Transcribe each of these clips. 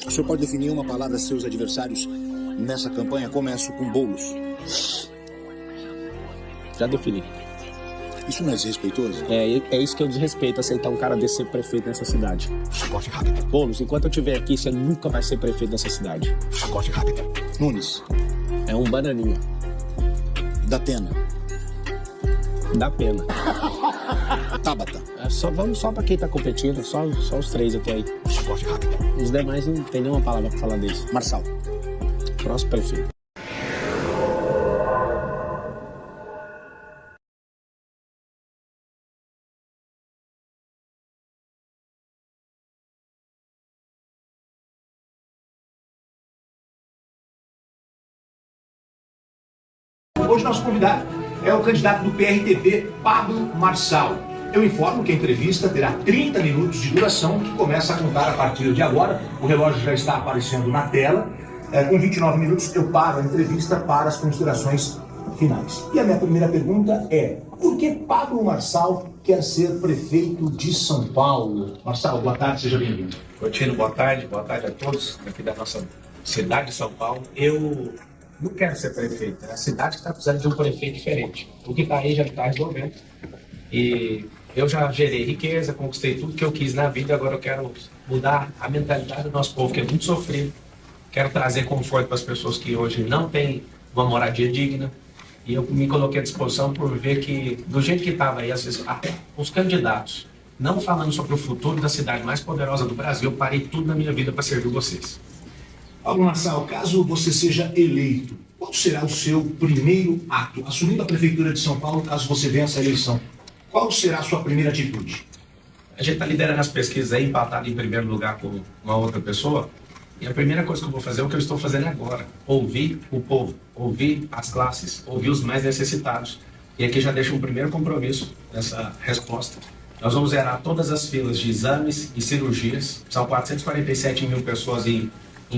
O senhor pode definir uma palavra a seus adversários nessa campanha? Começo com Boulos. Já defini. Isso não é desrespeitoso? É isso que eu desrespeito, aceitar um cara desse ser prefeito nessa cidade. Pacote rápido. Boulos, enquanto eu estiver aqui, você nunca vai ser prefeito dessa cidade. Pacote rápido. Nunes. É um bananinha. Datena. Dá pena. Tabata. Vamos só pra quem tá competindo, só os três até aí. Pacote rápido. Os demais não tem nenhuma palavra pra falar deles. Marçal. Próximo prefeito. Hoje nosso convidado é o candidato do PRTB, Pablo Marçal. Eu informo que a entrevista terá 30 minutos de duração, que começa a contar a partir de agora. O relógio já está aparecendo na tela. Com 29 minutos eu paro a entrevista para as considerações finais. E a minha primeira pergunta é: por que Pablo Marçal quer ser prefeito de São Paulo? Marçal, boa tarde, seja bem-vindo. Coutinho, boa tarde a todos aqui da nossa cidade de São Paulo. Eu não quero ser prefeito, é a cidade que está precisando de um prefeito diferente. O que está aí já está resolvendo. E eu já gerei riqueza, conquistei tudo que eu quis na vida, agora eu quero mudar a mentalidade do nosso povo, que é muito sofrido. Quero trazer conforto para as pessoas que hoje não têm uma moradia digna. E eu me coloquei à disposição por ver que, do jeito que estava aí, às vezes, os candidatos, não falando sobre o futuro da cidade mais poderosa do Brasil, eu parei tudo na minha vida para servir vocês. Pablo Marçal, caso você seja eleito, qual será o seu primeiro ato? Assumindo a Prefeitura de São Paulo, caso você vença a eleição, qual será a sua primeira atitude? A gente está liderando as pesquisas aí, empatado em primeiro lugar com uma outra pessoa. E a primeira coisa que eu vou fazer é o que eu estou fazendo agora. Ouvir o povo, ouvir as classes, ouvir os mais necessitados. E aqui já deixo um primeiro compromisso nessa resposta. Nós vamos zerar todas as filas de exames e cirurgias. São 447 mil pessoas em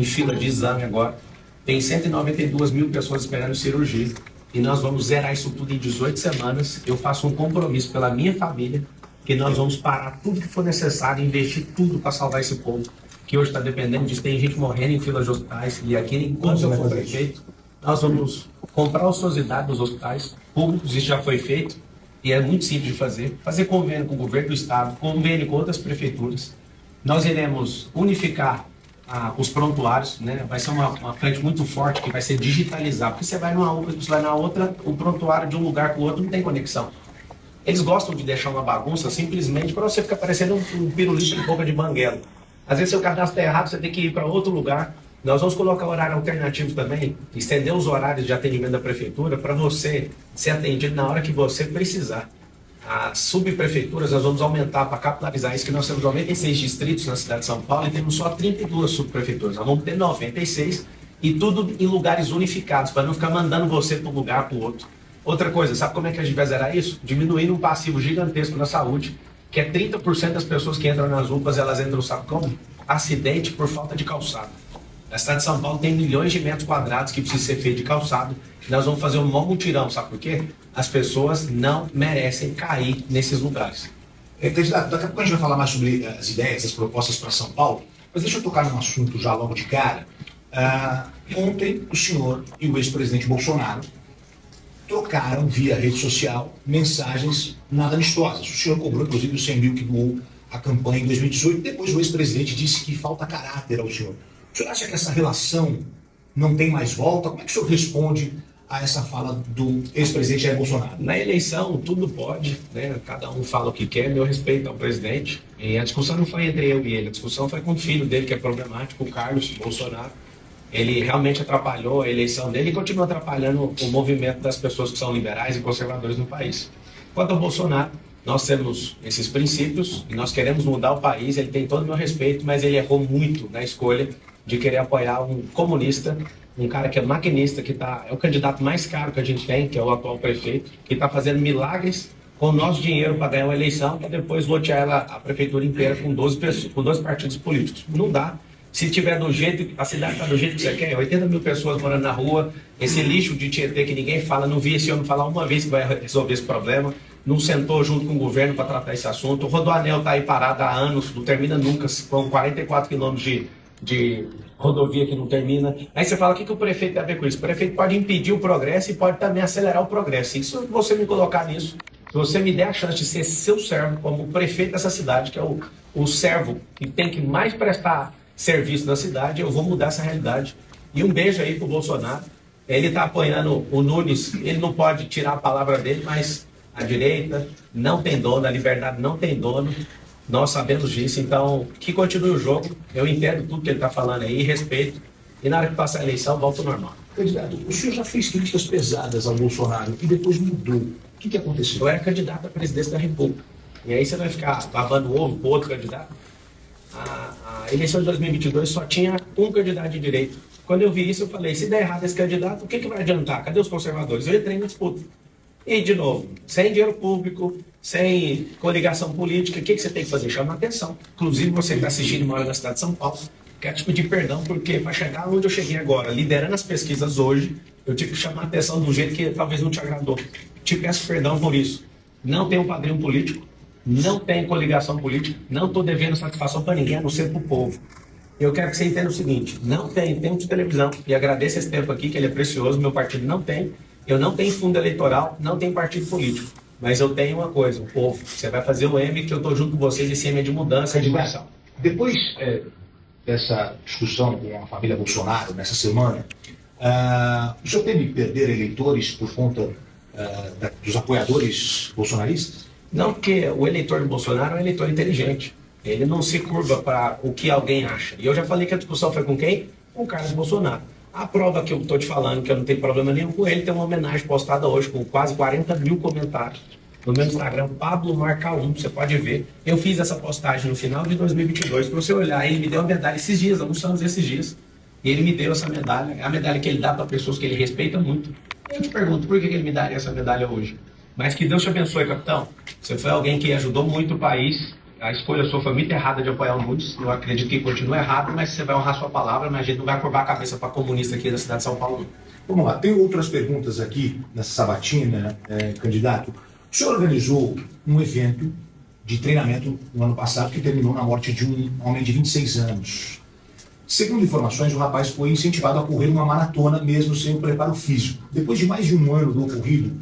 fila de exame agora. Tem 192 mil pessoas esperando cirurgia. E nós vamos zerar isso tudo em 18 semanas. Eu faço um compromisso pela minha família, que nós vamos parar tudo que for necessário, investir tudo para salvar esse povo, que hoje está dependendo disso. Tem gente morrendo em filas de hospitais. E aqui, enquanto eu for prefeito, nós vamos comprar ociosidade dos hospitais públicos. Isso já foi feito e é muito simples de fazer. Fazer convênio com o governo do estado, convênio com outras prefeituras. Nós iremos unificar os prontuários, né? Vai ser uma frente muito forte que vai ser digitalizar, porque você vai na outra, o prontuário de um lugar para o outro não tem conexão. Eles gostam de deixar uma bagunça simplesmente para você ficar parecendo um pirulito de boca de banguela. Às vezes seu cadastro está errado, você tem que ir para outro lugar. Nós vamos colocar horário alternativo também, estender os horários de atendimento da prefeitura para você ser atendido na hora que você precisar. As subprefeituras nós vamos aumentar para capitalizar isso, que nós temos 96 distritos na cidade de São Paulo e temos só 32 subprefeituras. Nós vamos ter 96 e tudo em lugares unificados, para não ficar mandando você para um lugar para o outro. Outra coisa, sabe como é que a gente vai zerar isso? Diminuindo um passivo gigantesco na saúde, que é 30% das pessoas que entram nas UPAs, elas entram, sabe como? Acidente por falta de calçado. A cidade de São Paulo tem milhões de metros quadrados que precisa ser feito de calçado. Nós vamos fazer um maior mutirão, sabe por quê? As pessoas não merecem cair nesses lugares. Candidato, daqui a pouco a gente vai falar mais sobre as ideias, as propostas para São Paulo, mas deixa eu tocar num assunto já logo de cara. Ontem o senhor e o ex-presidente Bolsonaro trocaram via rede social mensagens nada amistosas. O senhor cobrou inclusive os 100 mil que doou a campanha em 2018, depois o ex-presidente disse que falta caráter ao senhor. O senhor acha que essa relação não tem mais volta? Como é que o senhor responde a essa fala do ex-presidente Jair Bolsonaro? Na eleição, tudo pode, né? Cada um fala o que quer, meu respeito ao presidente. E a discussão não foi entre eu e ele, a discussão foi com o filho dele, que é problemático, o Carlos Bolsonaro. Ele realmente atrapalhou a eleição dele e continua atrapalhando o movimento das pessoas que são liberais e conservadores no país. Quanto ao Bolsonaro, nós temos esses princípios e nós queremos mudar o país, ele tem todo o meu respeito, mas ele errou muito na escolha de querer apoiar um comunista, um cara que é maquinista, que é o candidato mais caro que a gente tem, que é o atual prefeito, que está fazendo milagres com o nosso dinheiro para ganhar uma eleição e depois lotear a prefeitura inteira com 12 partidos políticos. Não dá. Se tiver do jeito, a cidade está do jeito que você quer, 80 mil pessoas morando na rua, esse lixo de Tietê que ninguém fala, não vi esse homem falar uma vez que vai resolver esse problema, não sentou junto com o governo para tratar esse assunto. O Rodoanel está aí parado há anos, não termina nunca, com 44 quilômetros de rodovia que não termina. Aí você fala, o que o prefeito tem a ver com isso? O prefeito pode impedir o progresso e pode também acelerar o progresso. E se você me colocar nisso, se você me der a chance de ser seu servo, como prefeito dessa cidade, que é o servo que tem que mais prestar serviço na cidade, eu vou mudar essa realidade. E um beijo aí pro Bolsonaro. Ele está apoiando o Nunes, ele não pode tirar a palavra dele, mas a direita não tem dono, a liberdade não tem dono. Nós sabemos disso, então que continue o jogo. Eu entendo tudo que ele está falando aí, respeito. E na hora que passar a eleição, volta ao normal. Candidato, o senhor já fez críticas pesadas ao Bolsonaro e depois mudou. O que aconteceu? Eu era candidato à presidência da República. E aí você vai ficar babando o ovo para outro candidato? A eleição de 2022 só tinha um candidato de direita. Quando eu vi isso, eu falei, se der errado esse candidato, o que vai adiantar? Cadê os conservadores? Eu entrei na disputa. E, de novo, sem dinheiro público, sem coligação política, o que você tem que fazer? Chamar atenção. Inclusive, você que está assistindo e mora na cidade de São Paulo, quero te pedir perdão, porque para chegar onde eu cheguei agora, liderando as pesquisas hoje, eu tive que chamar atenção de um jeito que talvez não te agradou. Te peço perdão por isso. Não tenho um padrinho político, não tenho coligação política, não estou devendo satisfação para ninguém, a não ser para o povo. Eu quero que você entenda o seguinte, não tem tempo de televisão, e agradeço esse tempo aqui, que ele é precioso, meu partido não tem. Eu não tenho fundo eleitoral, não tenho partido político. Mas eu tenho uma coisa, o povo. Você vai fazer o M, que eu estou junto com vocês, esse M é de mudança, de diversão. Depois dessa discussão com a família Bolsonaro, nessa semana, o senhor teve que perder eleitores por conta dos apoiadores bolsonaristas? Não, porque o eleitor do Bolsonaro é um eleitor inteligente. Ele não se curva para o que alguém acha. E eu já falei que a discussão foi com quem? Com o Carlos Bolsonaro. A prova que eu estou te falando, que eu não tenho problema nenhum com ele, tem uma homenagem postada hoje com quase 40 mil comentários no meu Instagram, Pablo Marca 1, você pode ver. Eu fiz essa postagem no final de 2022, para você olhar, ele me deu uma medalha esses dias, almoçamos esses dias, e ele me deu essa medalha, é a medalha que ele dá para pessoas que ele respeita muito. Eu te pergunto, por que ele me daria essa medalha hoje? Mas que Deus te abençoe, capitão. Você foi alguém que ajudou muito o país. A escolha sua foi muito errada de apoiar o Nunes. Eu acredito que continua errado, mas você vai honrar sua palavra, mas a gente não vai curvar a cabeça para comunista aqui da cidade de São Paulo. Vamos lá, tem outras perguntas aqui nessa sabatina, candidato. O senhor organizou um evento de treinamento no ano passado que terminou na morte de um homem de 26 anos. Segundo informações, o rapaz foi incentivado a correr uma maratona mesmo sem o preparo físico. Depois de mais de um ano do ocorrido,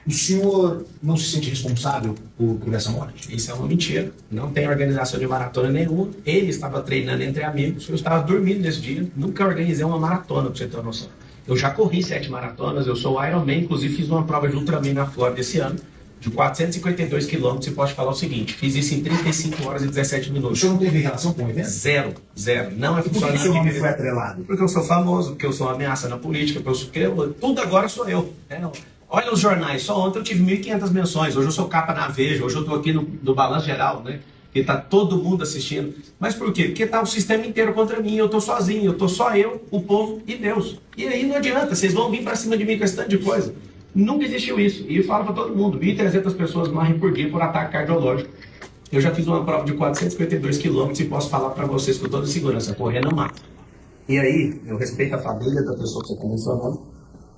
o senhor não se sente responsável por essa morte? Isso é uma mentira. Não tem organização de maratona nenhuma. Ele estava treinando entre amigos. Eu estava dormindo nesse dia. Nunca organizei uma maratona, para você ter uma noção. Eu já corri 7 maratonas. Eu sou Ironman. Inclusive, fiz uma prova de Ultraman na Flórida esse ano, de 452 quilômetros. E posso falar o seguinte, fiz isso em 35 horas e 17 minutos. O senhor não teve relação com o evento? Zero. Não é funcionário. Por que o seu nome foi atrelado? Porque eu sou famoso, porque eu sou uma ameaça na política, tudo agora sou eu. Olha os jornais, só ontem eu tive 1.500 menções, hoje eu sou capa na Veja, hoje eu estou aqui no Balanço Geral, né? Que está todo mundo assistindo. Mas por quê? Porque está o sistema inteiro contra mim, eu estou sozinho, eu estou só eu, o povo e Deus. E aí não adianta, vocês vão vir para cima de mim com esse tanto de coisa. Nunca existiu isso. E eu falo para todo mundo, 1.300 pessoas morrem por dia por ataque cardiológico. Eu já fiz uma prova de 452 quilômetros e posso falar para vocês com toda segurança, correr no mato. E aí, eu respeito a família da pessoa que você está mencionando.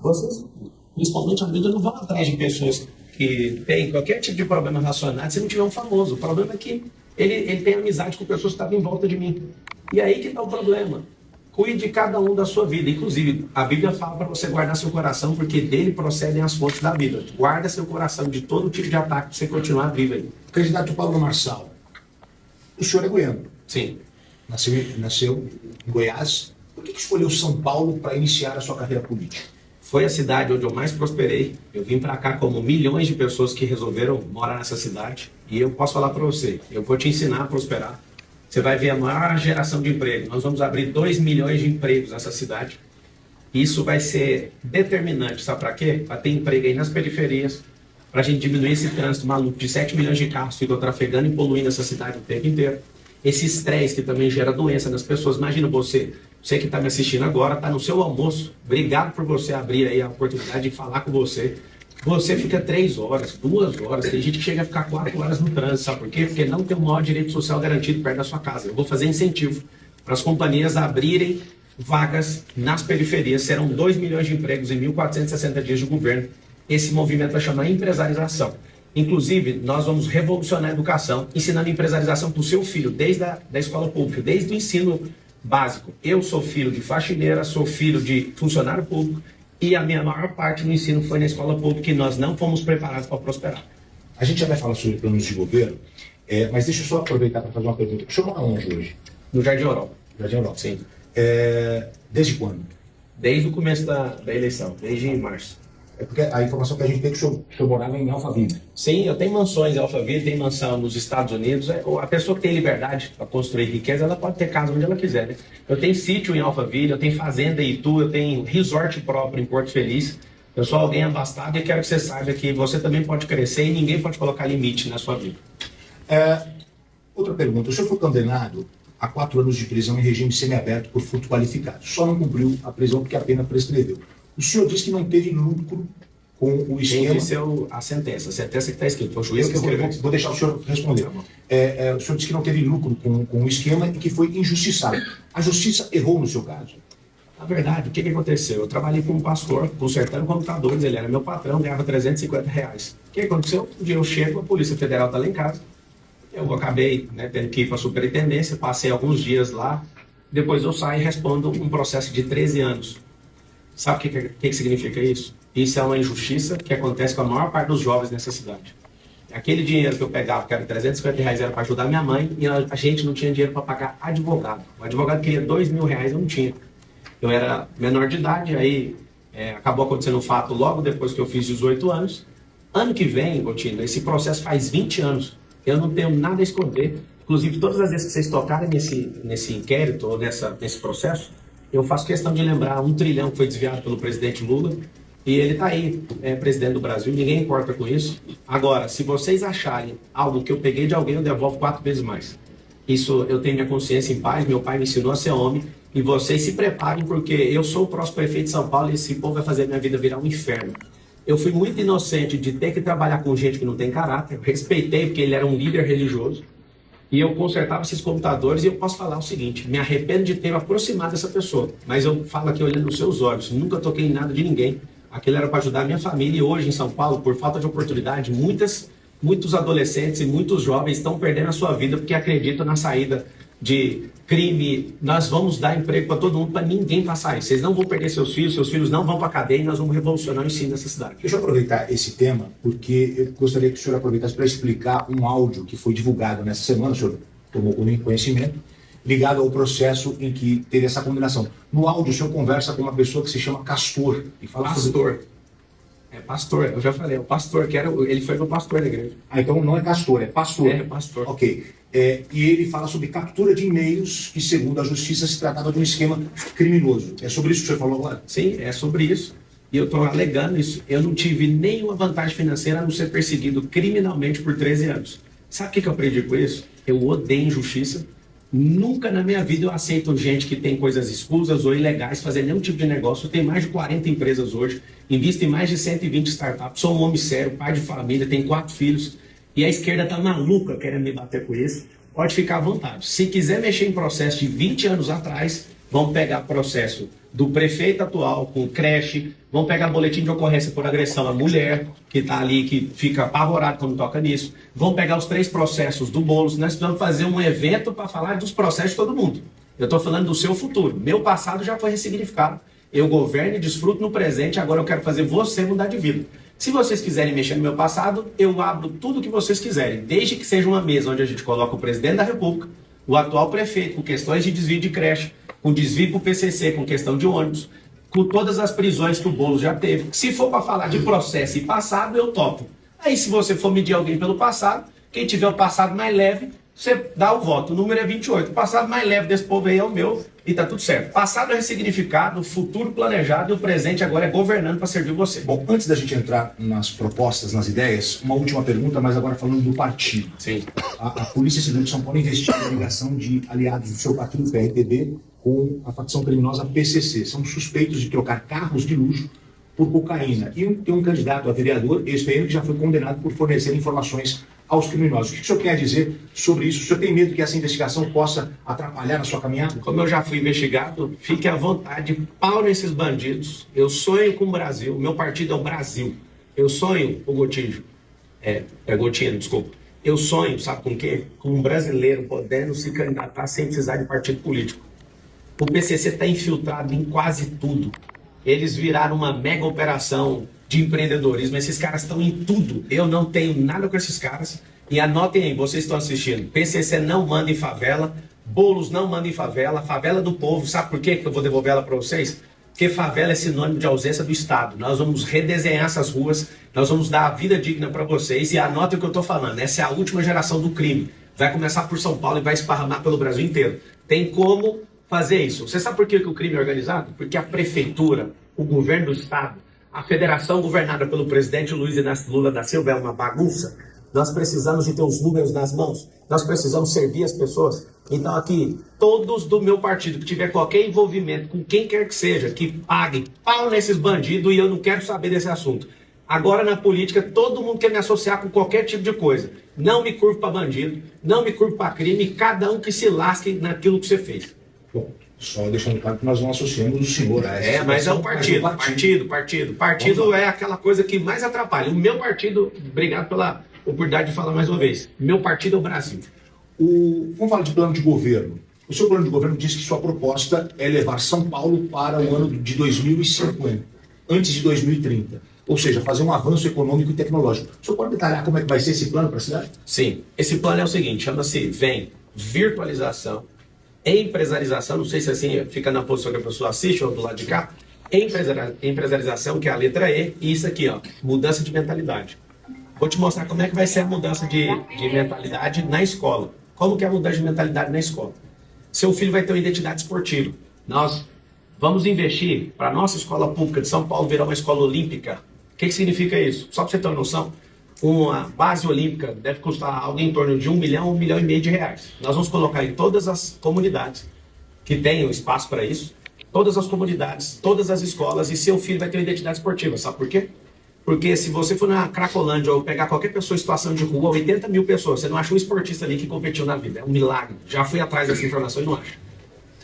Vocês, principalmente a vida, não vão atrás de pessoas que têm qualquer tipo de problema relacionado se não tiver um famoso. O problema é que ele tem amizade com pessoas que estavam em volta de mim. E aí que está o problema. Cuide de cada um da sua vida. Inclusive, a Bíblia fala para você guardar seu coração, porque dele procedem as fontes da vida. Guarda seu coração de todo tipo de ataque para você continuar vivo aí. Candidato Pablo Marçal, o senhor é goiano. Sim. Nasceu em Goiás. Por que escolheu São Paulo para iniciar a sua carreira política? Foi a cidade onde eu mais prosperei. Eu vim para cá como milhões de pessoas que resolveram morar nessa cidade. E eu posso falar para você, eu vou te ensinar a prosperar. Você vai ver a maior geração de emprego. Nós vamos abrir 2 milhões de empregos nessa cidade. Isso vai ser determinante, sabe para quê? Para ter emprego aí nas periferias, para a gente diminuir esse trânsito maluco de 7 milhões de carros que ficam trafegando e poluindo essa cidade o tempo inteiro. Esse estresse que também gera doença nas pessoas. Imagina você que está me assistindo agora, está no seu almoço. Obrigado por você abrir aí a oportunidade de falar com você. Você fica 3 horas, 2 horas, tem gente que chega a ficar 4 horas no trânsito, sabe por quê? Porque não tem o maior direito social garantido perto da sua casa. Eu vou fazer incentivo para as companhias abrirem vagas nas periferias. Serão 2 milhões de empregos em 1.460 dias de governo. Esse movimento vai chamar empresarização. Inclusive, nós vamos revolucionar a educação, ensinando empresarização para o seu filho, desde a da escola pública, desde o ensino básico. Eu sou filho de faxineira, sou filho de funcionário público e a minha maior parte do ensino foi na escola pública e nós não fomos preparados para prosperar. A gente já vai falar sobre planos de governo, mas deixa eu só aproveitar para fazer uma pergunta. O senhor mora onde hoje? No Jardim Europa. Jardim Europa. Sim. Desde quando? Desde o começo da eleição, desde março. É porque a informação que a gente tem é que o senhor morava em Alphaville. Sim, eu tenho mansões em Alphaville, tenho mansão nos Estados Unidos. A pessoa que tem liberdade para construir riqueza, ela pode ter casa onde ela quiser, né? Eu tenho sítio em Alphaville, eu tenho fazenda em Itu, eu tenho resort próprio em Porto Feliz. Eu sou alguém abastado e quero que você saiba que você também pode crescer e ninguém pode colocar limite na sua vida. Outra pergunta. O senhor foi condenado a 4 anos de prisão em regime semiaberto por furto qualificado. Só não cumpriu a prisão porque a pena prescreveu. O senhor disse que não teve lucro com o esquema... Quem disse a sentença que está escrito, foi o juiz que escreveu. Vou deixar o senhor responder. O senhor disse que não teve lucro com o esquema e que foi injustiçado. A justiça errou no seu caso? Na verdade, o que aconteceu? Eu trabalhei com um pastor, consertando computadores, ele era meu patrão, ganhava R$350. O que aconteceu? Um dia eu chego, a Polícia Federal está lá em casa, eu acabei tendo que ir para a superintendência, passei alguns dias lá, depois eu saio e respondo um processo de 13 anos. Sabe o que significa isso? Isso é uma injustiça que acontece com a maior parte dos jovens nessa cidade. Aquele dinheiro que eu pegava, que era R$350, era para ajudar minha mãe, e a gente não tinha dinheiro para pagar advogado. O advogado queria R$2.000, eu não tinha. Eu era menor de idade, aí acabou acontecendo um fato logo depois que eu fiz 18 anos. Ano que vem, Gotino, esse processo faz 20 anos. Eu não tenho nada a esconder. Inclusive, todas as vezes que vocês tocarem nesse inquérito ou nesse processo, eu faço questão de lembrar 1 trilhão que foi desviado pelo presidente Lula. E ele está aí, presidente do Brasil, ninguém importa com isso. Agora, se vocês acharem algo que eu peguei de alguém, eu devolvo 4 vezes mais. Isso eu tenho minha consciência em paz, meu pai me ensinou a ser homem. E vocês se preparem, porque eu sou o próximo prefeito de São Paulo e esse povo vai fazer minha vida virar um inferno. Eu fui muito inocente de ter que trabalhar com gente que não tem caráter. Eu respeitei, porque ele era um líder religioso. E eu consertava esses computadores e eu posso falar o seguinte, me arrependo de ter aproximado essa pessoa. Mas eu falo aqui olhando nos seus olhos, nunca toquei em nada de ninguém. Aquilo era para ajudar a minha família e hoje em São Paulo, por falta de oportunidade, muitos adolescentes e muitos jovens estão perdendo a sua vida porque acreditam na saída de crime. Nós vamos dar emprego para todo mundo, para ninguém passar isso. Vocês não vão perder seus filhos não vão para a cadeia e nós vamos revolucionar o ensino nessa cidade. Deixa eu aproveitar esse tema, porque eu gostaria que o senhor aproveitasse para explicar um áudio que foi divulgado nessa semana, o senhor tomou conhecimento, ligado ao processo em que teve essa condenação. No áudio, o senhor conversa com uma pessoa que se chama Castor. E fala Pastor. Pastor, eu já falei, o pastor, ele foi meu pastor da igreja. Então não é Castor, é Pastor. É, pastor. Ok. E ele fala sobre captura de e-mails que, segundo a justiça, se tratava de um esquema criminoso. É sobre isso que o senhor falou agora? Sim, é sobre isso. E eu estou alegando isso. Eu não tive nenhuma vantagem financeira a não ser perseguido criminalmente por 13 anos. Sabe o que eu aprendi com isso? Eu odeio injustiça. Nunca na minha vida eu aceito gente que tem coisas escusas ou ilegais fazer nenhum tipo de negócio. Eu tenho mais de 40 empresas hoje, invisto em mais de 120 startups, sou um homem sério, pai de família, tenho 4 filhos. E a esquerda está maluca querendo me bater com isso. Pode ficar à vontade. Se quiser mexer em processo de 20 anos atrás, vão pegar processo do prefeito atual com creche, vão pegar boletim de ocorrência por agressão à mulher, que está ali, que fica apavorado quando toca nisso. Vão pegar os 3 processos do Boulos. Nós precisamos fazer um evento para falar dos processos de todo mundo. Eu estou falando do seu futuro. Meu passado já foi ressignificado. Eu governo e desfruto no presente, agora eu quero fazer você mudar de vida. Se vocês quiserem mexer no meu passado, eu abro tudo o que vocês quiserem, desde que seja uma mesa onde a gente coloca o presidente da República, o atual prefeito com questões de desvio de creche, com desvio para o PCC, com questão de ônibus, com todas as prisões que o Boulos já teve. Se for para falar de processo e passado, eu topo. Aí se você for medir alguém pelo passado, quem tiver o passado mais leve, você dá o voto. O número é 28. O passado mais leve desse povo aí é o meu e tá tudo certo. Passado é ressignificado, o futuro planejado e o presente agora é governando para servir você. Bom, antes da gente entrar nas propostas, nas ideias, uma última pergunta, mas agora falando do partido. Sim. A Polícia Civil de São Paulo investiga a ligação de aliados do seu partido, PRTB, com a facção criminosa PCC. São suspeitos de trocar carros de luxo por cocaína. E tem um candidato a vereador, ex-PM, que já foi condenado por fornecer informações aos criminosos. O que o senhor quer dizer sobre isso? O senhor tem medo que essa investigação possa atrapalhar na sua caminhada? Como eu já fui investigado, fique à vontade, pau nesses bandidos. Eu sonho com o Brasil, meu partido é o Brasil. Eu sonho, o Gotinho, Gotinho, desculpa. Eu sonho, sabe com o quê? Com um brasileiro podendo se candidatar sem precisar de partido político. O PCC está infiltrado em quase tudo. Eles viraram uma mega operação de empreendedorismo. Esses caras estão em tudo. Eu não tenho nada com esses caras. E anotem aí, vocês estão assistindo. PCC não manda em favela. Boulos não manda em favela. Favela do povo. Sabe por quê que eu vou devolver ela para vocês? Porque favela é sinônimo de ausência do Estado. Nós vamos redesenhar essas ruas. Nós vamos dar a vida digna para vocês. E anotem o que eu estou falando. Essa é a última geração do crime. Vai começar por São Paulo e vai esparramar pelo Brasil inteiro. Tem como fazer isso. Você sabe por que o crime é organizado? Porque a prefeitura, o governo do Estado, a federação governada pelo presidente Luiz Inácio Lula da Silva é uma bagunça. Nós precisamos de ter os números nas mãos. Nós precisamos servir as pessoas. Então aqui, todos do meu partido que tiver qualquer envolvimento com quem quer que seja, que pague pau nesses bandidos, e eu não quero saber desse assunto. Agora na política, todo mundo quer me associar com qualquer tipo de coisa. Não me curvo para bandido, não me curvo para crime, cada um que se lasque naquilo que você fez. Bom, só deixando claro que nós não associamos o senhor a essa. Mas é o partido. Partido é aquela coisa que mais atrapalha. O meu partido, obrigado pela oportunidade de falar mais uma vez, meu partido é o Brasil. Vamos falar de plano de governo. O seu plano de governo diz que sua proposta é levar São Paulo para o ano de 2050, antes de 2030. Ou seja, fazer um avanço econômico e tecnológico. O senhor pode detalhar como é que vai ser esse plano para a cidade? Sim, esse plano é o seguinte, chama-se virtualização, empresarização, não sei se assim fica na posição que a pessoa assiste ou do lado de cá, empresarização, que é a letra E, e isso aqui, ó, mudança de mentalidade. Vou te mostrar como é que vai ser a mudança de mentalidade na escola. Como que é a mudança de mentalidade na escola? Seu filho vai ter uma identidade esportiva. Nós vamos investir para a nossa escola pública de São Paulo virar uma escola olímpica. O que significa isso? Só para você ter uma noção, uma base olímpica deve custar algo em torno de 1 milhão, 1,5 milhão de reais. Nós vamos colocar em todas as comunidades que tenham espaço para isso, todas as comunidades, todas as escolas, e seu filho vai ter uma identidade esportiva. Sabe por quê? Porque se você for na Cracolândia ou pegar qualquer pessoa em situação de rua, 80 mil pessoas, você não acha um esportista ali que competiu na vida. É um milagre. Já fui atrás dessa informação e não acho.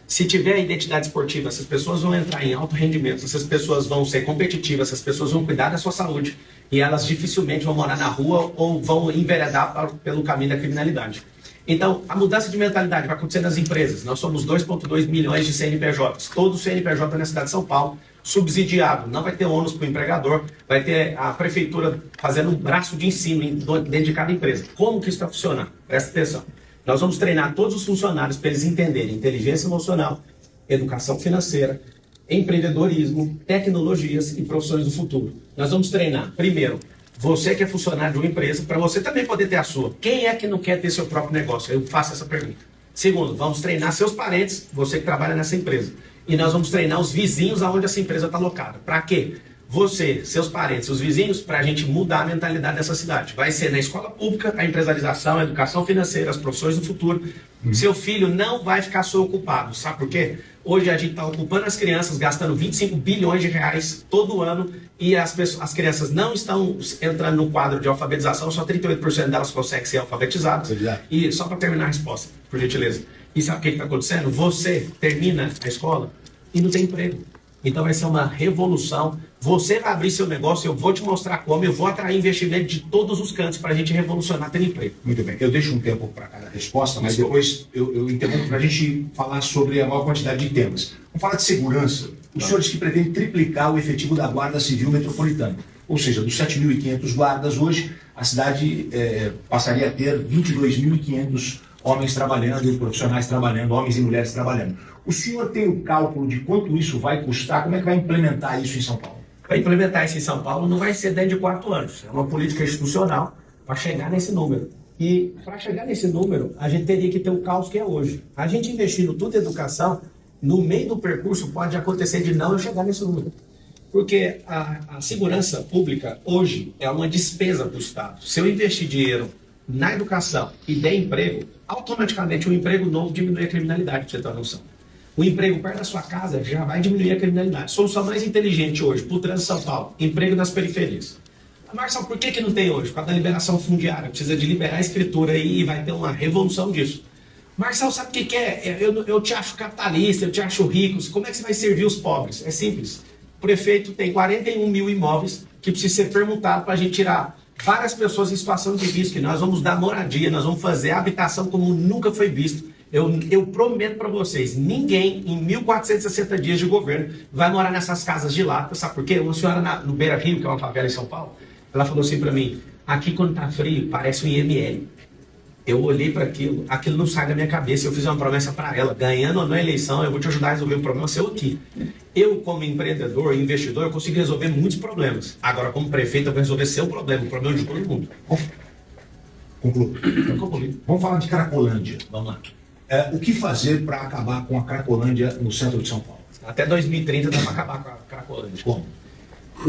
Se tiver identidade esportiva, essas pessoas vão entrar em alto rendimento, essas pessoas vão ser competitivas, essas pessoas vão cuidar da sua saúde e elas dificilmente vão morar na rua ou vão enveredar pelo caminho da criminalidade. Então, a mudança de mentalidade vai acontecer nas empresas. Nós somos 2,2 milhões de CNPJs. Todo CNPJ na cidade de São Paulo, subsidiado. Não vai ter ônus para o empregador, vai ter a prefeitura fazendo um braço de ensino dentro de cada empresa. Como que isso está funcionando? Presta atenção. Nós vamos treinar todos os funcionários para eles entenderem inteligência emocional, educação financeira, empreendedorismo, tecnologias e profissões do futuro. Nós vamos treinar, primeiro, você que é funcionário de uma empresa, para você também poder ter a sua. Quem é que não quer ter seu próprio negócio? Eu faço essa pergunta. Segundo, vamos treinar seus parentes, você que trabalha nessa empresa. E nós vamos treinar os vizinhos aonde essa empresa está alocada. Para quê? Você, seus parentes, os vizinhos, para a gente mudar a mentalidade dessa cidade. Vai ser na escola pública, a empresarização, a educação financeira, as profissões do futuro. Seu filho não vai ficar só ocupado. Sabe por quê? Hoje a gente está ocupando as crianças, gastando 25 bilhões de reais todo ano, e as crianças não estão entrando no quadro de alfabetização, só 38% delas conseguem ser alfabetizadas. E só para terminar a resposta, por gentileza. E sabe o que está acontecendo? Você termina a escola e não tem emprego. Então vai ser uma revolução. Você vai abrir seu negócio, eu vou te mostrar como, eu vou atrair investimento de todos os cantos para a gente revolucionar ter emprego. Muito bem. Eu deixo um tempo para cada resposta, mas depois eu interrompo para a gente falar sobre a maior quantidade de temas. Vamos falar de segurança. O senhor disse que pretende triplicar o efetivo da Guarda Civil Metropolitana. Ou seja, dos 7.500 guardas hoje, a cidade passaria a ter 22.500 homens trabalhando, profissionais trabalhando, homens e mulheres trabalhando. O senhor tem o cálculo de quanto isso vai custar? Como é que vai implementar isso em São Paulo? Para implementar isso em São Paulo não vai ser dentro de 4 anos. É uma política institucional para chegar nesse número. E para chegar nesse número, a gente teria que ter o caos que é hoje. A gente investindo tudo em educação, no meio do percurso pode acontecer de não chegar nesse número. Porque a segurança pública hoje é uma despesa para o Estado. Se eu investir dinheiro na educação e der emprego, automaticamente o emprego novo diminui a criminalidade, para você ter uma noção. O emprego perto da sua casa já vai diminuir a criminalidade. Solução mais inteligente hoje, para o trânsito de São Paulo, emprego nas periferias. Marcelo, por que não tem hoje? Por causa da liberação fundiária. Precisa de liberar a escritura aí e vai ter uma revolução disso. Marcelo, sabe o que é? Eu te acho capitalista, eu te acho rico. Como é que você vai servir os pobres? É simples. O prefeito tem 41 mil imóveis que precisa ser permutado para a gente tirar várias pessoas em situação de risco. Nós vamos dar moradia, nós vamos fazer habitação como nunca foi visto. Eu prometo para vocês, ninguém em 1460 dias de governo vai morar nessas casas de lata, sabe por quê? Uma senhora no Beira Rio, que é uma favela em São Paulo, ela falou assim para mim, aqui quando tá frio parece um IML. Eu olhei para aquilo não sai da minha cabeça, eu fiz uma promessa para ela, ganhando ou não a eleição, eu vou te ajudar a resolver o problema seu aqui. Eu, como empreendedor, investidor, eu consigo resolver muitos problemas. Agora, como prefeito, eu vou resolver seu problema, o problema de todo mundo. Concluí. Vamos falar de Cracolândia. Vamos lá. O que fazer para acabar com a Cracolândia no centro de São Paulo? Até 2030 dá para acabar com a Cracolândia. Como?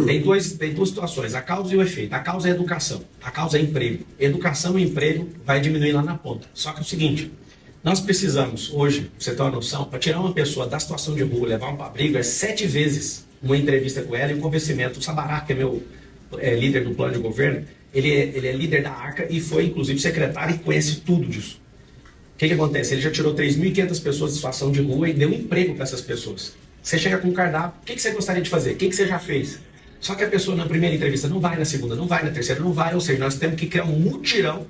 Tem duas situações, a causa e o efeito. A causa é educação, a causa é emprego. Educação e emprego vai diminuir lá na ponta. Só que é o seguinte, nós precisamos hoje, pra você ter uma noção, para tirar uma pessoa da situação de rua, levar um para abrigo, é 7 vezes uma entrevista com ela e um convencimento. O Sabará, que é meu líder do plano de governo, ele é líder da ARCA e foi inclusive secretário e conhece tudo disso. O que acontece? Ele já tirou 3.500 pessoas de situação de rua e deu emprego para essas pessoas. Você chega com um cardápio, o que você gostaria de fazer? O que você já fez? Só que a pessoa na primeira entrevista não vai, na segunda não vai, na terceira não vai, ou seja, nós temos que criar um mutirão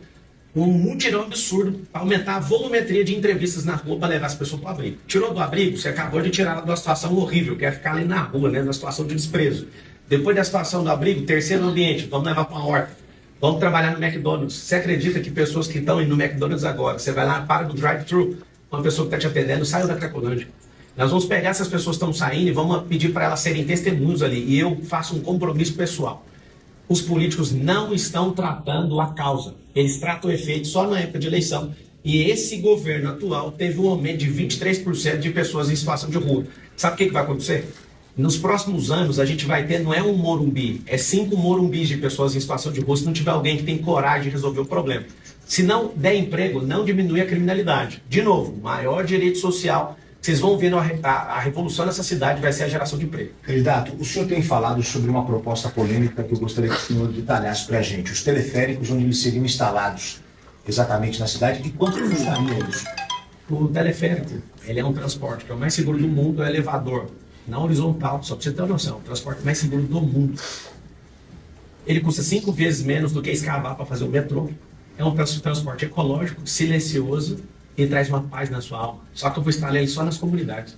absurdo para aumentar a volumetria de entrevistas na rua para levar as pessoas para o abrigo. Tirou do abrigo, você acabou de tirar ela de uma situação horrível, que é ficar ali na rua, né, numa situação de desprezo. Depois da situação do abrigo, terceiro ambiente, vamos levar para uma horta, vamos trabalhar no McDonald's. Você acredita que pessoas que estão indo no McDonald's agora, você vai lá, para do drive-thru, uma pessoa que está te atendendo, saiu da Cracolândia. Nós vamos pegar essas pessoas que estão saindo e vamos pedir para elas serem testemunhos ali. E eu faço um compromisso pessoal. Os políticos não estão tratando a causa. Eles tratam o efeito só na época de eleição. E esse governo atual teve um aumento de 23% de pessoas em situação de rua. Sabe o que vai acontecer? Nos próximos anos a gente vai ter, não é um Morumbi, é 5 Morumbis de pessoas em situação de rua se não tiver alguém que tem coragem de resolver o problema. Se não der emprego, não diminui a criminalidade. De novo, maior direito social. Vocês vão ver a revolução nessa cidade vai ser a geração de emprego. Candidato, o senhor tem falado sobre uma proposta polêmica que eu gostaria que o senhor detalhasse para a gente. Os teleféricos onde eles seriam instalados exatamente na cidade e quanto custaria isso? O teleférico, ele é um transporte que é o mais seguro do mundo, é elevador. Não horizontal, só para você ter uma noção. O transporte mais seguro do mundo. Ele custa 5 vezes menos do que escavar para fazer o metrô. É um transporte ecológico, silencioso, e traz uma paz na sua alma. Só que eu vou instalar ele só nas comunidades.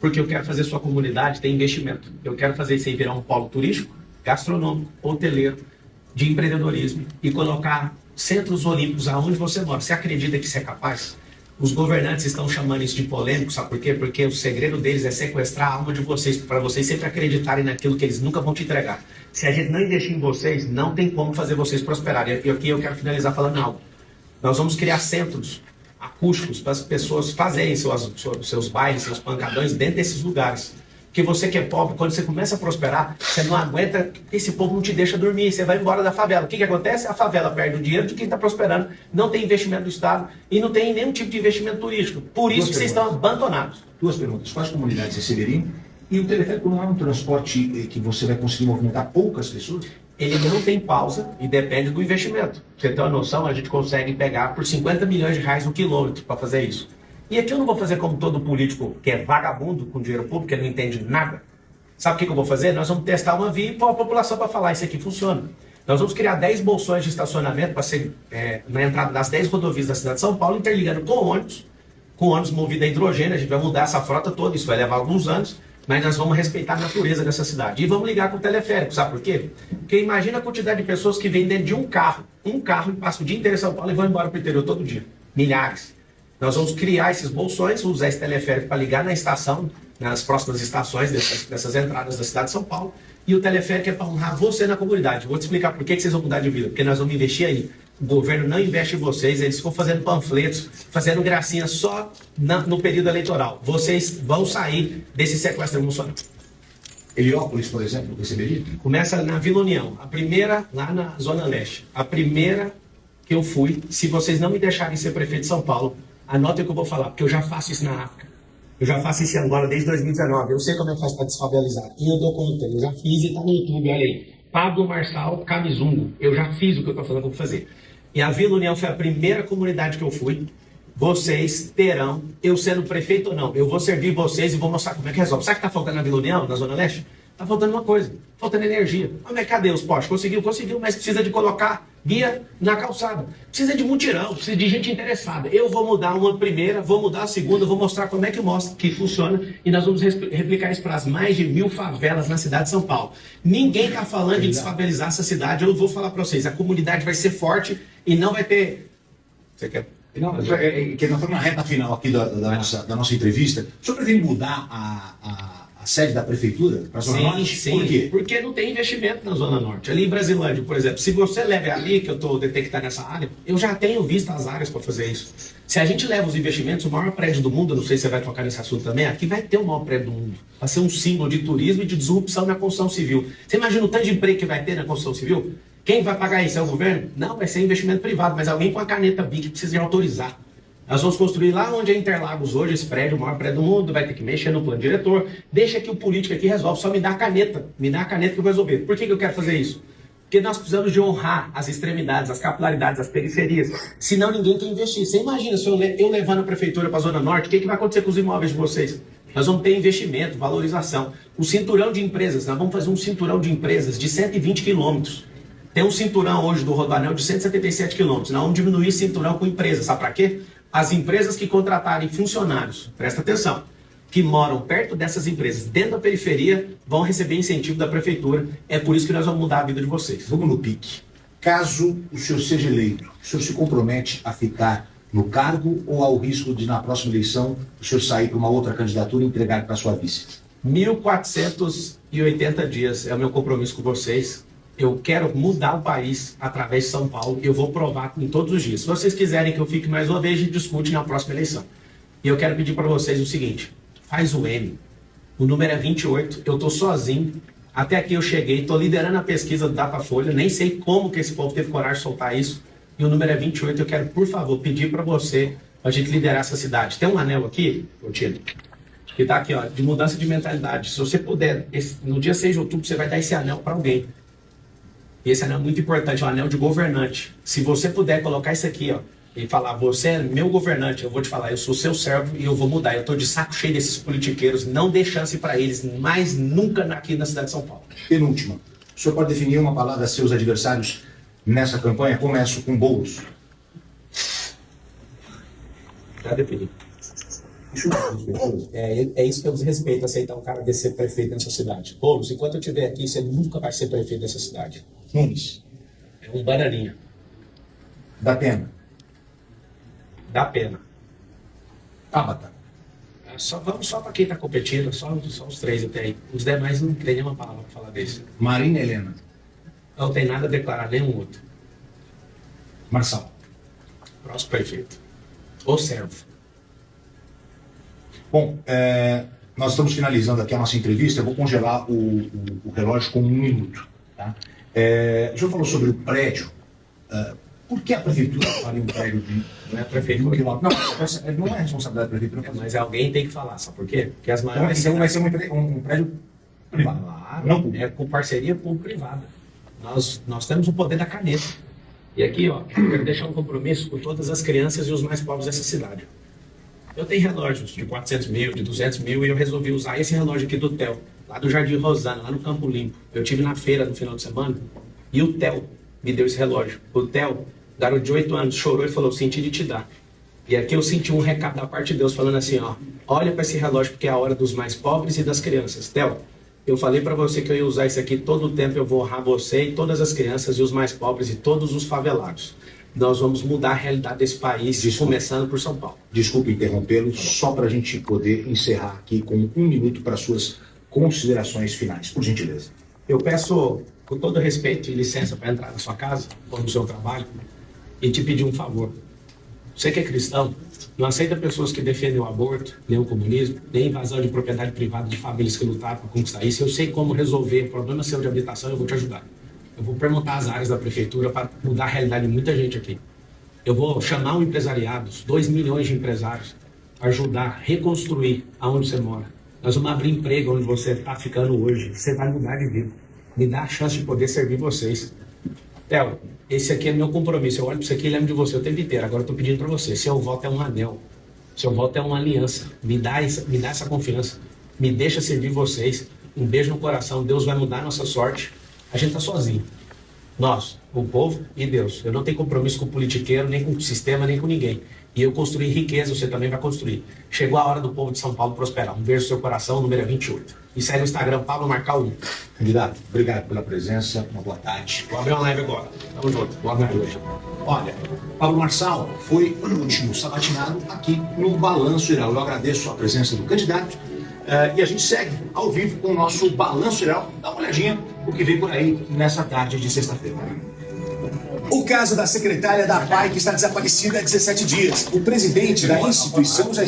Porque eu quero fazer sua comunidade ter investimento. Eu quero fazer isso aí virar um polo turístico, gastronômico, hoteleiro, de empreendedorismo e colocar centros olímpicos aonde você mora. Você acredita que isso é capaz? Os governantes estão chamando isso de polêmico, sabe por quê? Porque o segredo deles é sequestrar a alma de vocês, para vocês sempre acreditarem naquilo que eles nunca vão te entregar. Se a gente não investir em vocês, não tem como fazer vocês prosperarem. E aqui eu quero finalizar falando algo. Nós vamos criar centros acústicos para as pessoas fazerem seus bailes, seus pancadões dentro desses lugares. Porque você que é pobre, quando você começa a prosperar, você não aguenta, esse povo não te deixa dormir, você vai embora da favela. O que acontece? A favela perde o dinheiro de quem está prosperando, não tem investimento do Estado e não tem nenhum tipo de investimento turístico. Por isso que vocês estão abandonados. 2 perguntas. Quais comunidades receberiam? E o teleférico não é um transporte que você vai conseguir movimentar poucas pessoas? Ele não tem pausa e depende do investimento. Pra você ter uma noção, a gente consegue pegar por 50 milhões de reais no quilômetro para fazer isso. E aqui eu não vou fazer como todo político que é vagabundo com dinheiro público, que não entende nada. Sabe o que eu vou fazer? Nós vamos testar uma via e pôr a população para falar, isso aqui funciona. Nós vamos criar 10 bolsões de estacionamento para ser na entrada das 10 rodovias da cidade de São Paulo, interligando com ônibus movido a hidrogênio. A gente vai mudar essa frota toda, isso vai levar alguns anos. Mas nós vamos respeitar a natureza dessa cidade. E vamos ligar com o teleférico, sabe por quê? Porque imagina a quantidade de pessoas que vêm dentro de um carro e passam o dia inteiro em São Paulo e vão embora para o interior todo dia. Milhares. Nós vamos criar esses bolsões, usar esse teleférico para ligar na estação, nas próximas estações dessas entradas da cidade de São Paulo. E o teleférico é para honrar você na comunidade. Vou te explicar por que vocês vão mudar de vida. Porque nós vamos investir aí. O governo não investe em vocês, eles ficam fazendo panfletos, fazendo gracinha só no período eleitoral. Vocês vão sair desse sequestro emocional. Heliópolis, por exemplo, receberia? Começa na Vila União, a primeira lá na Zona Leste. A primeira que eu fui, se vocês não me deixarem ser prefeito de São Paulo, anotem o que eu vou falar, porque eu já faço isso na África. Eu já faço isso agora desde 2019. Eu sei como é que faz para desfabelizar. E eu dou conta, eu já fiz e está no YouTube, olha aí. Pablo Marçal Camizungo. Eu já fiz o que eu estou falando que eu vou fazer. E a Vila União foi a primeira comunidade que eu fui. Vocês terão, eu sendo prefeito ou não, eu vou servir vocês e vou mostrar como é que resolve. Sabe o que está faltando na Vila União, na Zona Leste? Está faltando uma coisa, faltando energia. Mas cadê os postes? Conseguiu, mas precisa de colocar via na calçada. Precisa de mutirão, precisa de gente interessada. Eu vou mudar uma primeira, vou mudar a segunda, vou mostrar como é que funciona e nós vamos replicar isso para as mais de 1000 favelas na cidade de São Paulo. Ninguém está falando de desfavelizar essa cidade, eu vou falar para vocês, a comunidade vai ser forte e não vai ter... Você quer... Não, que nós estamos na reta final aqui da nossa entrevista. O senhor pretende mudar a sede da prefeitura para a Zona Norte? Sim, por quê? porque não tem investimento na Zona Norte. Ali em Brasilândia, por exemplo, se você leva ali, que eu estou detectando nessa área, eu já tenho visto as áreas para fazer isso. Se a gente leva os investimentos, o maior prédio do mundo, eu não sei se você vai tocar nesse assunto também, aqui vai ter o maior prédio do mundo. Vai ser um símbolo de turismo e de disrupção na construção civil. Você imagina o tanto de emprego que vai ter na construção civil? Quem vai pagar isso? É o governo? Não, vai ser investimento privado, mas alguém com a caneta BIC precisa autorizar. Nós vamos construir lá onde é Interlagos hoje, esse prédio, o maior prédio do mundo, vai ter que mexer no plano diretor. Deixa que o político aqui resolve, só me dá a caneta. Me dá a caneta que eu vou resolver. Por que eu quero fazer isso? Porque nós precisamos de honrar as extremidades, as capilaridades, as periferias. Senão ninguém quer investir. Você imagina se eu levando a prefeitura para a Zona Norte, o que vai acontecer com os imóveis de vocês? Nós vamos ter investimento, valorização. O cinturão de empresas, nós vamos fazer um cinturão de empresas de 120 quilômetros. Tem um cinturão hoje do Rodoanel de 177 quilômetros. Nós vamos diminuir esse cinturão com empresas. Sabe para quê? As empresas que contratarem funcionários, presta atenção, que moram perto dessas empresas, dentro da periferia, vão receber incentivo da prefeitura. É por isso que nós vamos mudar a vida de vocês. Vamos no pique. Caso o senhor seja eleito, o senhor se compromete a ficar no cargo ou há o risco de, na próxima eleição, o senhor sair para uma outra candidatura e entregar para sua vice? 1480 dias é o meu compromisso com vocês. Eu quero mudar o país através de São Paulo e eu vou provar em todos os dias. Se vocês quiserem que eu fique mais uma vez, a gente discute na próxima eleição. E eu quero pedir para vocês o seguinte, faz o M. O número é 28, eu estou sozinho. Até aqui eu cheguei, estou liderando a pesquisa do Datafolha, nem sei como que esse povo teve coragem de soltar isso. E o número é 28, eu quero, por favor, pedir para você, a gente liderar essa cidade. Tem um anel aqui, Tino, que está aqui, ó, de mudança de mentalidade. Se você puder, no dia 6 de outubro, você vai dar esse anel para alguém. E esse anel é muito importante, é um anel de governante. Se você puder colocar isso aqui, ó, e falar, você é meu governante, eu vou te falar, eu sou seu servo e eu vou mudar. Eu estou de saco cheio desses politiqueiros, não dê chance para eles, mais nunca aqui na cidade de São Paulo. Penúltima, o senhor pode definir uma palavra a seus adversários nessa campanha? Começo com Boulos. Já defini. É isso que eu desrespeito, aceitar um cara desse ser prefeito nessa cidade. Boulos, enquanto eu estiver aqui, você nunca vai ser prefeito dessa cidade. Nunes. É um bananinha. Da Pena. Dá pena. Tabata. Vamos só para quem está competindo, só os 3 até aí. Os demais não tem nenhuma palavra para falar desse. Marina Helena. Não tem nada a declarar, nenhum outro. Marçal. Próximo prefeito. Ou servo. Bom, nós estamos finalizando aqui a nossa entrevista. Eu vou congelar o relógio com 1 minuto. Tá? O senhor falou sobre o prédio. Por que a prefeitura faria um prédio de... Não é a prefeitura. Não, não é responsabilidade da prefeitura. Mas alguém tem que falar, sabe por quê? Porque as maiores... Então vai ser um prédio privado. Claro, não, é com parceria público-privada. Nós temos o poder da caneta. E aqui, ó, eu quero deixar um compromisso com todas as crianças e os mais pobres dessa cidade. Eu tenho relógios de 400 mil, de 200 mil, e eu resolvi usar esse relógio aqui do Theo, lá do Jardim Rosana, lá no Campo Limpo. Eu tive na feira no final de semana, e o Theo me deu esse relógio. O Theo, garoto de 8 anos, chorou e falou, senti de te dar. E aqui eu senti um recado da parte de Deus falando assim, ó, olha para esse relógio porque é a hora dos mais pobres e das crianças. Theo, eu falei para você que eu ia usar isso aqui todo o tempo, eu vou honrar você e todas as crianças e os mais pobres e todos os favelados. Nós vamos mudar a realidade desse país, começando por São Paulo. Desculpe interrompê-lo, só para a gente poder encerrar aqui com 1 minuto para suas considerações finais, por gentileza. Eu peço, com todo respeito e licença para entrar na sua casa, ou no seu trabalho, e te pedir um favor. Você que é cristão, não aceita pessoas que defendem o aborto, nem o comunismo, nem invasão de propriedade privada de famílias que lutaram para conquistar isso. Eu sei como resolver o problema seu de habitação, eu vou te ajudar. Eu vou perguntar as áreas da prefeitura para mudar a realidade de muita gente aqui. Eu vou chamar o empresariado, 2 milhões de empresários, para ajudar a reconstruir aonde você mora. Nós vamos abrir emprego onde você está ficando hoje. Você vai mudar de vida. Me dá a chance de poder servir vocês. Theo, esse aqui é meu compromisso. Eu olho para isso aqui e lembro de você o tempo inteiro. Agora eu estou pedindo para você. Seu voto é um anel. Seu voto é uma aliança. Me dá essa confiança. Me deixa servir vocês. Um beijo no coração. Deus vai mudar a nossa sorte. A gente está sozinho. Nós, o povo e Deus. Eu não tenho compromisso com o politiqueiro, nem com o sistema, nem com ninguém. E eu construí riqueza, você também vai construir. Chegou a hora do povo de São Paulo prosperar. Um beijo no seu coração, número é 28. E segue o Instagram, Pablo Marcal 1. Candidato, obrigado pela presença, uma boa tarde. Vou abrir uma live agora. Tamo junto. Boa noite. Olha, Pablo Marçal foi no último sabatinado aqui no Balanço Geral. Eu agradeço a presença do candidato e a gente segue ao vivo com o nosso Balanço Geral. Dá uma olhadinha o que vem por aí nessa tarde de sexta-feira. O caso da secretária da PAI que está desaparecida há 17 dias. O presidente da instituição já